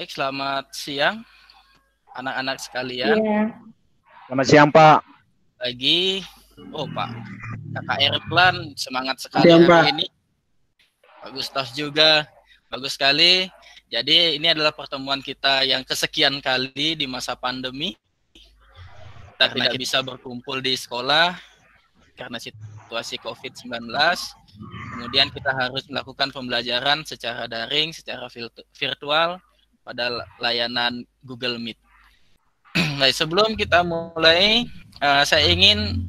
Baik, selamat siang anak-anak sekalian. Iya. Selamat siang, Pak. Lagi, Pak, Kakak Erlan semangat sekali Siang, hari Pak. ini. Pak Gustaf juga, bagus sekali. Jadi ini adalah pertemuan kita yang kesekian kali di masa pandemi. Kita tidak bisa berkumpul di sekolah karena situasi COVID-19. Kemudian kita harus melakukan pembelajaran secara daring, secara virtual pada layanan Google Meet. Nah, sebelum kita mulai, saya ingin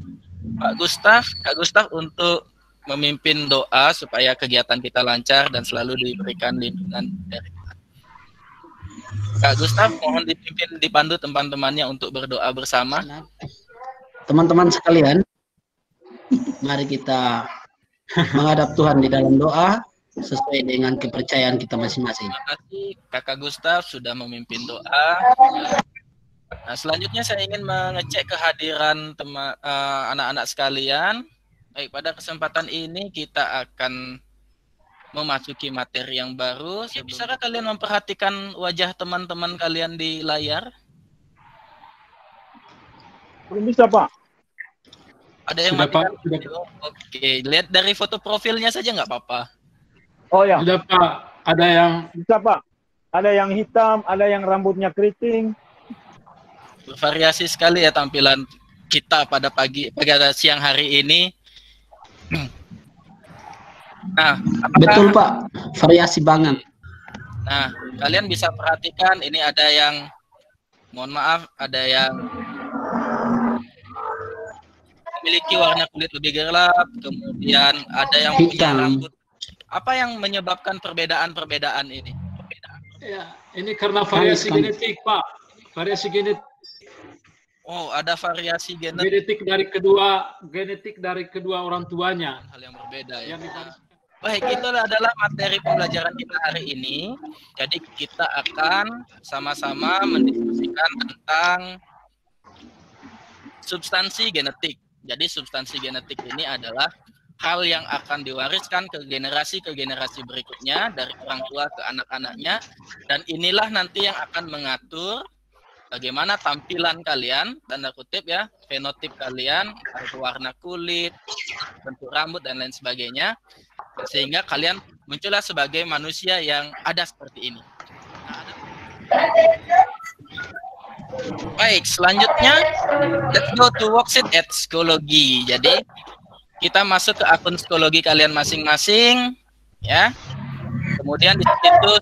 Kak Gustaf untuk memimpin doa supaya kegiatan kita lancar dan selalu diberikan lindungan dari Tuhan. Kak Gustaf, mohon dipandu teman-temannya untuk berdoa bersama. Teman-teman sekalian, mari kita menghadap Tuhan di dalam doa sesuai dengan kepercayaan kita masing-masing. Terima kasih Kakak Gustaf sudah memimpin doa. Nah, selanjutnya saya ingin mengecek kehadiran anak-anak sekalian. Baik, pada kesempatan ini kita akan memasuki materi yang baru. Bisakah kalian memperhatikan wajah teman-teman kalian di layar? Belum bisa, Pak. Ada yang Sudah, matikan Pak. Sudah. video? Oke, lihat dari foto profilnya saja nggak apa-apa. Oh ya, Sudah, Pak. Ada yang bisa, Pak. Ada yang hitam, ada yang rambutnya keriting. Bervariasi sekali ya tampilan kita pada pada siang hari ini. Nah, Betul, Pak. Variasi banget. Nah, kalian bisa perhatikan ini ada yang, mohon maaf, ada yang memiliki warna kulit lebih gelap, kemudian ada yang punya Hitam. rambut. Apa yang menyebabkan perbedaan-perbedaan ini? ya, ini karena variasi genetik, Pak. Variasi genetik Oh, ada variasi genetik, genetik dari kedua orang tuanya. hal yang berbeda ya. Yang dibanding- Baik, itu adalah materi pembelajaran kita hari ini. Jadi kita akan sama-sama mendiskusikan tentang substansi genetik. Jadi substansi genetik ini adalah hal yang akan diwariskan ke generasi berikutnya dari orang tua ke anak-anaknya, dan inilah nanti yang akan mengatur bagaimana tampilan kalian, tanda kutip ya, fenotip kalian, warna kulit, bentuk rambut dan lain sebagainya, sehingga kalian muncullah sebagai manusia yang ada seperti ini. Baik, selanjutnya let's go to worksheet at psikologi. Jadi kita masuk ke akun psikologi kalian masing-masing, ya. Kemudian di situ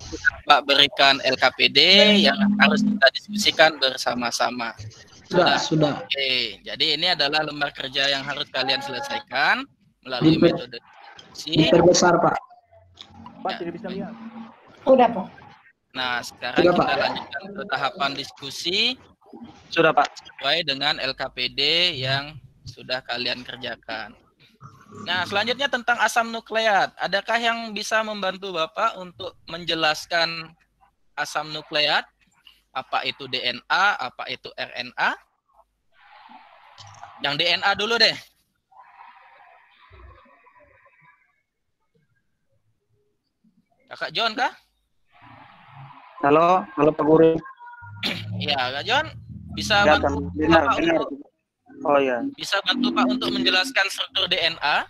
Pak berikan LKPD yang harus kita diskusikan bersama-sama. Sudah. Oke, jadi ini adalah lembar kerja yang harus kalian selesaikan melalui metode diskusi. Diperbesar, Pak. Pak, tidak bisa lihat. Udah, Pak. Nah, sekarang Sudah, kita Pak. lanjutkan ke tahapan diskusi Sudah, Pak. sesuai dengan LKPD yang sudah kalian kerjakan. Nah, selanjutnya tentang asam nukleat. Adakah yang bisa membantu Bapak untuk menjelaskan asam nukleat? Apa itu DNA, apa itu RNA? Yang DNA dulu deh. Kakak John kah? Halo Pak Guru. Iya, Kak John bisa Ya, bantu dengar. Bapak untuk Oh ya, bisa bantu Pak untuk menjelaskan struktur DNA?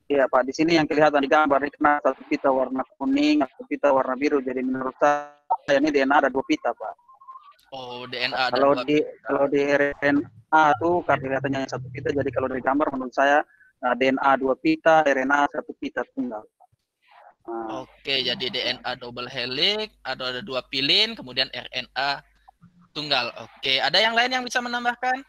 iya Pak. Di sini yang kelihatan di gambar ini kena satu pita warna kuning, satu pita warna biru. Jadi menurut saya ini DNA ada 2 pita, Pak. Oh, DNA ada Kalau dua. kalau di RNA tuh kan kelihatannya satu pita. Jadi kalau dari gambar menurut saya DNA 2 pita, RNA 1 pita tunggal. Oke, jadi DNA double helix, ada 2 pilin, kemudian RNA tunggal. Oke, ada yang lain yang bisa menambahkan?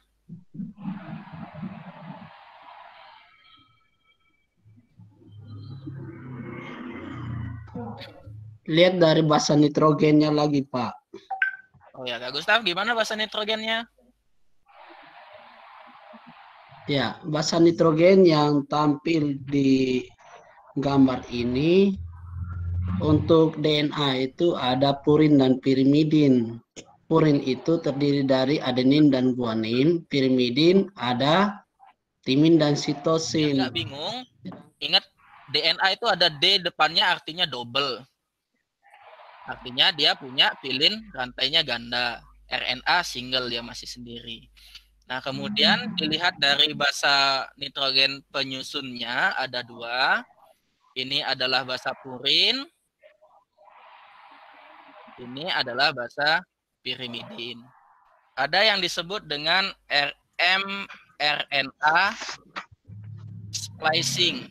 Lihat dari basa nitrogennya lagi, Pak. Oh ya, Kak Gustaf, gimana bahasa nitrogennya? Ya, basa nitrogen yang tampil di gambar ini untuk DNA itu ada purin dan pirimidin. Purin itu terdiri dari adenin dan guanin, pirimidin ada timin dan sitosin. Nggak bingung, ingat DNA itu ada D depannya artinya double. Artinya dia punya pilin rantainya ganda. RNA single, dia masih sendiri. Nah, kemudian dilihat dari basa nitrogen penyusunnya ada 2. Ini adalah basa purin. Ini adalah basa pirimidin. Ada yang disebut dengan mRNA splicing.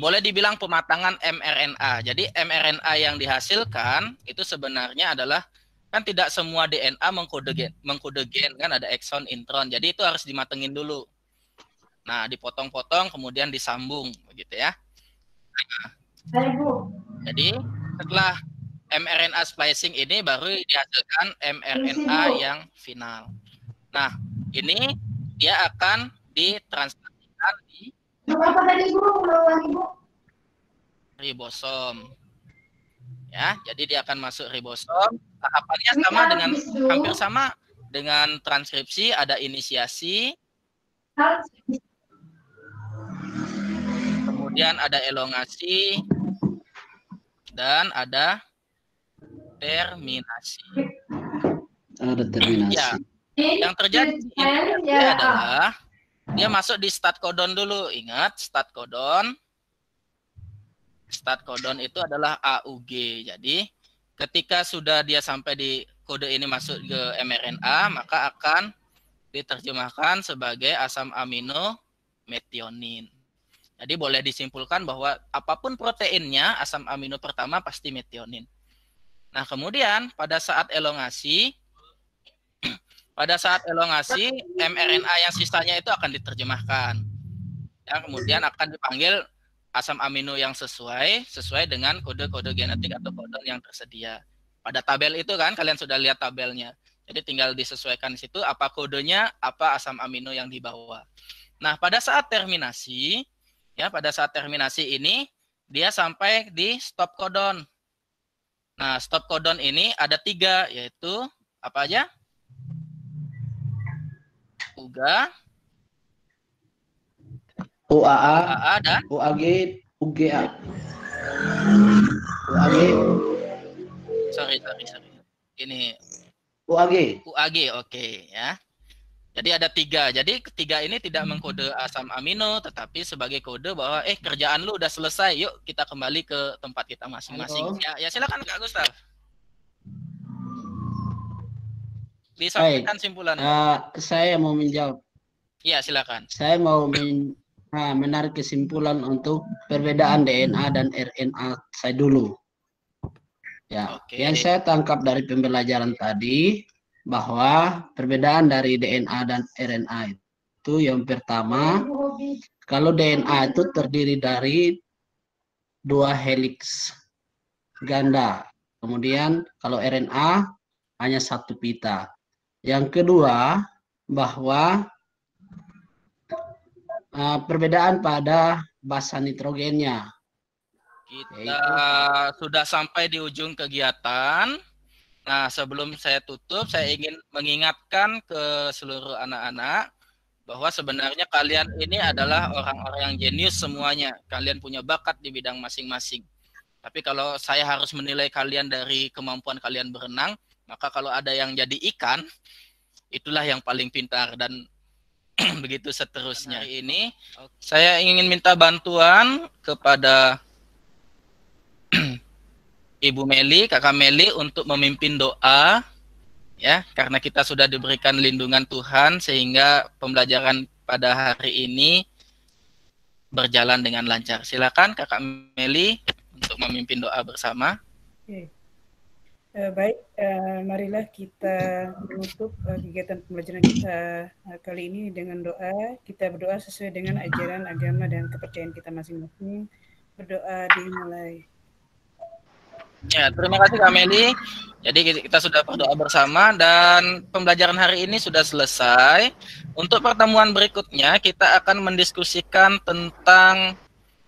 Boleh dibilang pematangan mRNA. Jadi mRNA yang dihasilkan itu sebenarnya adalah, kan tidak semua DNA mengkode gen kan, ada ekson, intron. Jadi itu harus dimatengin dulu. Nah, dipotong-potong kemudian disambung begitu ya. Jadi setelah mRNA splicing ini baru dihasilkan mRNA yang final. Nah, ini dia akan ditranslasikan di ribosom. Ya, jadi dia akan masuk ribosom. Tahapannya sama dengan, hampir sama dengan transkripsi, ada inisiasi, kemudian ada elongasi, dan ada terminasi. Ada terminasi. Ya, yang terjadi ini adalah dia masuk di start codon dulu. Ingat, start codon. Start codon itu adalah AUG. Jadi, ketika sudah dia sampai di kode ini masuk ke mRNA, maka akan diterjemahkan sebagai asam amino metionin. Jadi boleh disimpulkan bahwa apapun proteinnya, asam amino pertama pasti metionin. Nah, kemudian pada saat elongasi, mRNA yang sisanya itu akan diterjemahkan. Ya, kemudian akan dipanggil asam amino yang sesuai dengan kode-kode genetik atau kodon yang tersedia. Pada tabel itu kan, kalian sudah lihat tabelnya. Jadi tinggal disesuaikan di situ apa kodenya, apa asam amino yang dibawa. Nah, pada saat terminasi, ya pada saat terminasi ini dia sampai di stop codon. Nah, stop codon ini ada 3, yaitu apa aja? UGA, UAA dan UAG, UGA. UAG. Sorry. Ini UAG, oke ya. Jadi ada 3. Jadi ketiga ini tidak mengkode asam amino, tetapi sebagai kode bahwa kerjaan lu udah selesai, yuk kita kembali ke tempat kita masing-masing. Ya silakan Kak Gustaf. Disampaikan simpulan. Saya mau menjawab. Iya, silakan. Saya mau menarik kesimpulan untuk perbedaan DNA dan RNA saya dulu. Ya, yang saya tangkap dari pembelajaran tadi bahwa perbedaan dari DNA dan RNA itu yang pertama, kalau DNA itu terdiri dari 2 heliks ganda. Kemudian kalau RNA hanya 1 pita. Yang kedua, bahwa perbedaan pada basa nitrogennya. Kita sudah sampai di ujung kegiatan. Nah, sebelum saya tutup, saya ingin mengingatkan ke seluruh anak-anak bahwa sebenarnya kalian ini adalah orang-orang yang jenius semuanya. Kalian punya bakat di bidang masing-masing. Tapi kalau saya harus menilai kalian dari kemampuan kalian berenang, maka kalau ada yang jadi ikan, itulah yang paling pintar, dan begitu seterusnya. Ini saya ingin minta bantuan kepada Ibu Meli, Kakak Meli untuk memimpin doa ya, karena kita sudah diberikan lindungan Tuhan sehingga pembelajaran pada hari ini berjalan dengan lancar. Silakan Kakak Meli untuk memimpin doa bersama. Oke. Baik, marilah kita menutup kegiatan pembelajaran kita kali ini dengan doa. Kita berdoa sesuai dengan ajaran agama dan kepercayaan kita masing-masing. Berdoa dimulai. Ya, terima kasih Kak Meli. Jadi kita sudah berdoa bersama dan pembelajaran hari ini sudah selesai. Untuk pertemuan berikutnya kita akan mendiskusikan tentang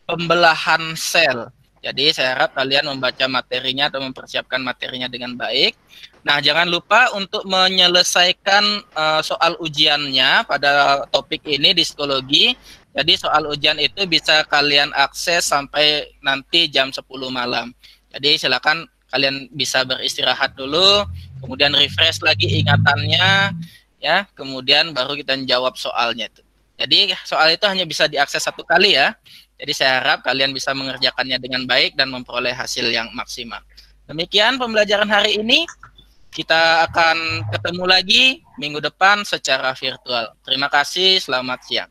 pembelahan sel. Jadi saya harap kalian membaca materinya atau mempersiapkan materinya dengan baik. Nah, jangan lupa untuk menyelesaikan soal ujiannya pada topik ini di psikologi. Jadi soal ujian itu bisa kalian akses sampai nanti jam 10 malam. Jadi silakan kalian bisa beristirahat dulu, kemudian refresh lagi ingatannya, ya, kemudian baru kita jawab soalnya itu. Jadi soal itu hanya bisa diakses 1 kali ya. Jadi saya harap kalian bisa mengerjakannya dengan baik dan memperoleh hasil yang maksimal. Demikian pembelajaran hari ini. Kita akan ketemu lagi minggu depan secara virtual. Terima kasih, selamat siang.